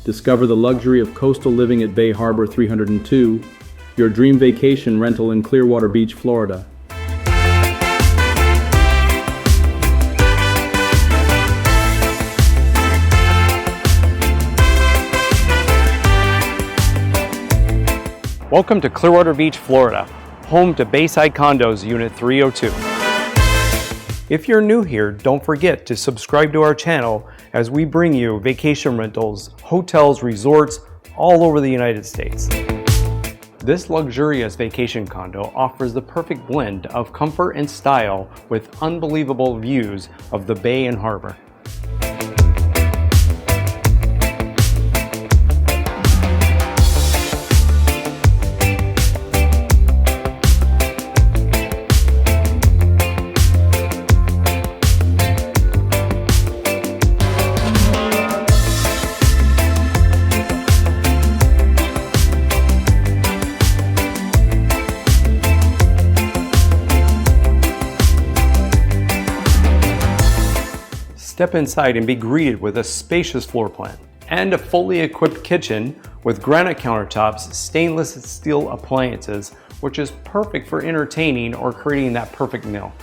Discover the luxury of coastal living at Bay Harbor 302, your dream vacation rental in Clearwater Beach, Florida. Welcome to Clearwater Beach, Florida, home to Bayside Condos Unit 302. If you're new here, don't forget to subscribe to our channel as we bring you vacation rentals, hotels, resorts all over the United States. This luxurious vacation condo offers the perfect blend of comfort and style with unbelievable views of the bay and harbor. Step inside and be greeted with a spacious floor plan and a fully equipped kitchen with granite countertops, stainless steel appliances, which is perfect for entertaining or creating that perfect meal.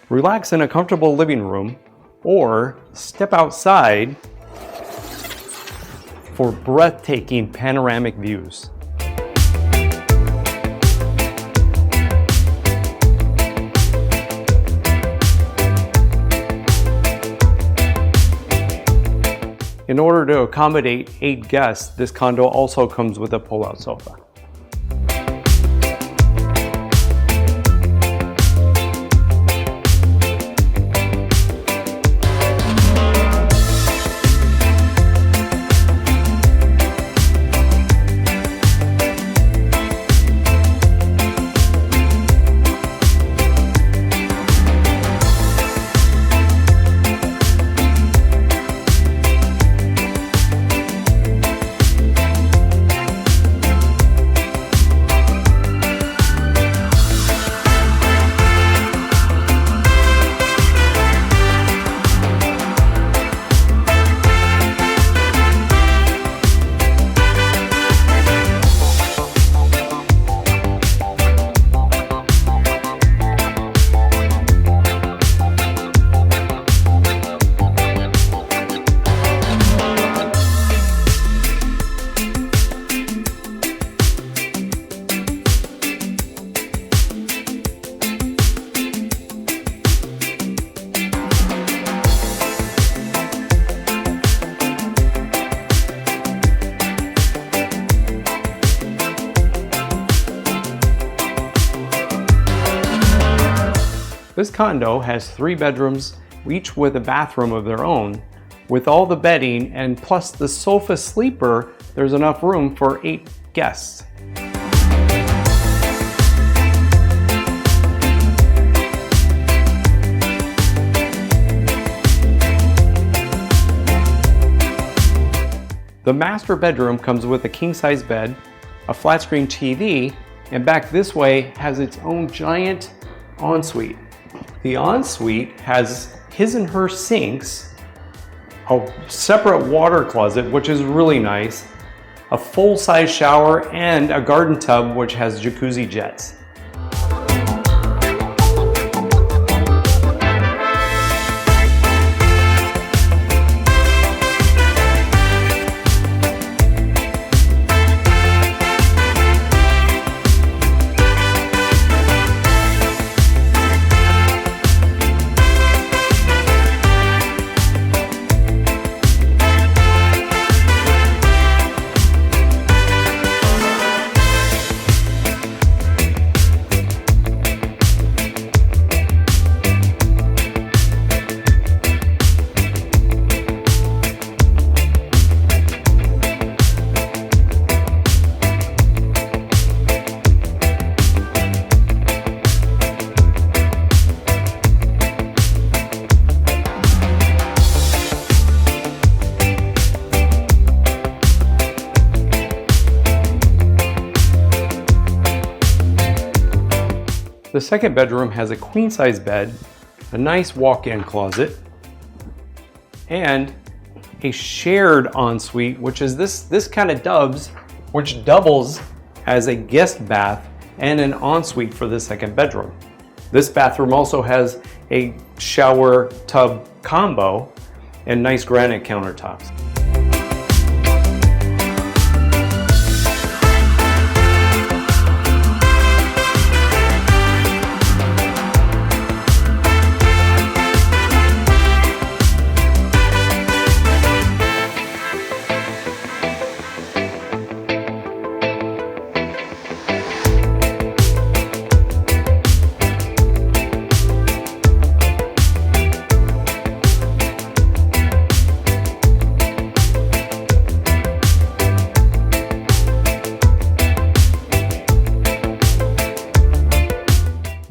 Relax in a comfortable living room or step outside for breathtaking panoramic views. In order to accommodate 8 guests, this condo also comes with a pull-out sofa. This condo has 3 bedrooms, each with a bathroom of their own. With all the bedding and plus the sofa sleeper, there's enough room for 8 guests. The master bedroom comes with a king-size bed, a flat-screen TV, and back this way has its own giant ensuite. The ensuite has his and her sinks, a separate water closet, which is really nice, a full-size shower, and a garden tub which has jacuzzi jets. The second bedroom has a queen-size bed, a nice walk-in closet, and a shared ensuite, which is this kind of which doubles as a guest bath and an ensuite for the second bedroom. This bathroom also has a shower tub combo and nice granite countertops.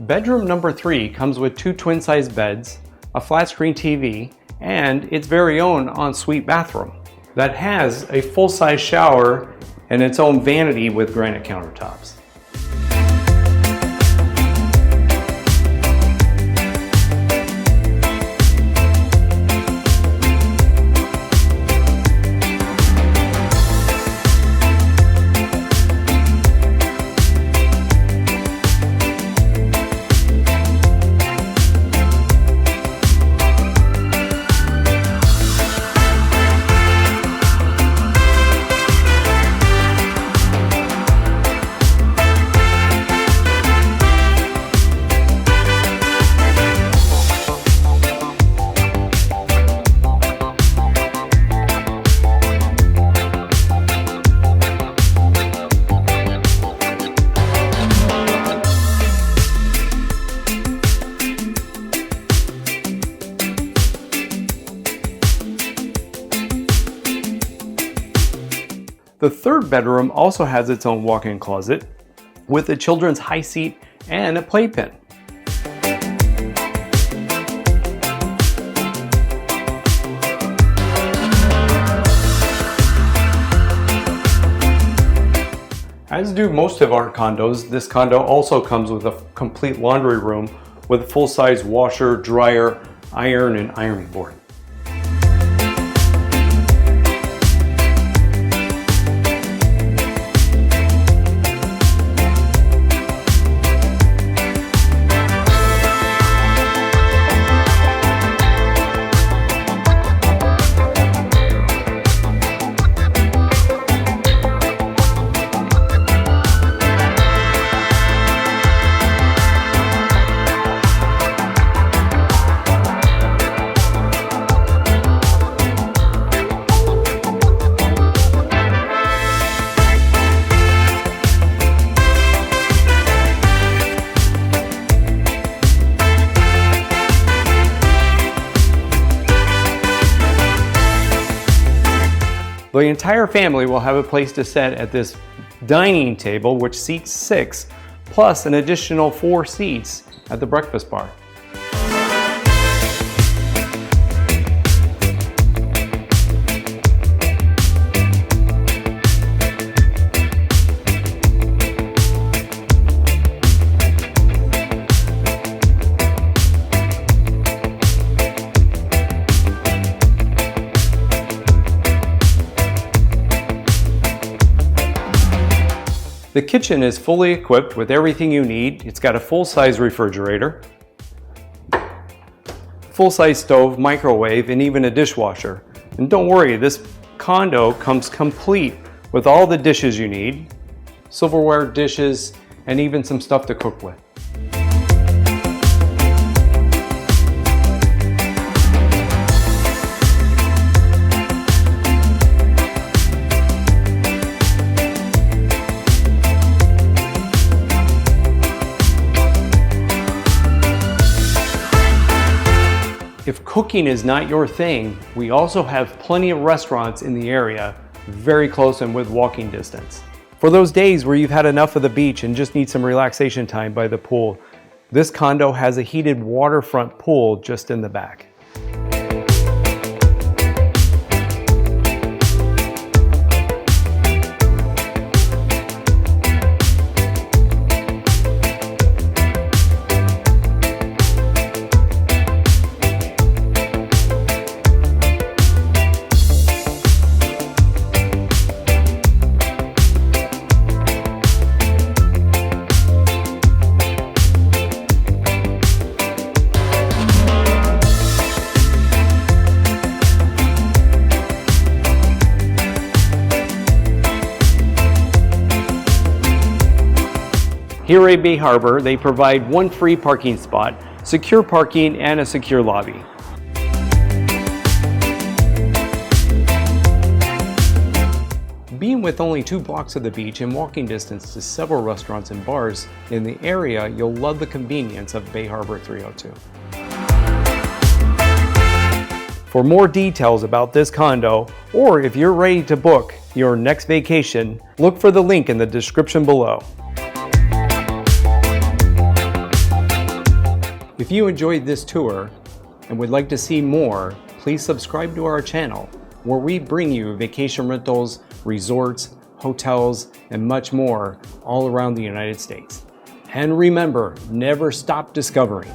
Bedroom number 3 comes with 2 twin-size beds, a flat-screen TV, and its very own ensuite bathroom that has a full-size shower and its own vanity with granite countertops. The third bedroom also has its own walk-in closet with a children's high seat and a playpen. As do most of our condos, this condo also comes with a complete laundry room with a full-size washer, dryer, iron, and ironing board. The entire family will have a place to sit at this dining table, which seats 6, plus an additional 4 seats at the breakfast bar. The kitchen is fully equipped with everything you need. It's got a full-size refrigerator, full-size stove, microwave, and even a dishwasher. And don't worry, this condo comes complete with all the dishes you need, silverware dishes, and even some stuff to cook with. If cooking is not your thing, we also have plenty of restaurants in the area, very close and with walking distance. For those days where you've had enough of the beach and just need some relaxation time by the pool, this condo has a heated waterfront pool just in the back. Here at Bay Harbor, they provide one free parking spot, secure parking, and a secure lobby. Being with only 2 blocks of the beach and walking distance to several restaurants and bars in the area, you'll love the convenience of Bay Harbor 302. For more details about this condo, or if you're ready to book your next vacation, look for the link in the description below. If you enjoyed this tour and would like to see more, please subscribe to our channel, where we bring you vacation rentals, resorts, hotels, and much more all around the United States. And remember, never stop discovering.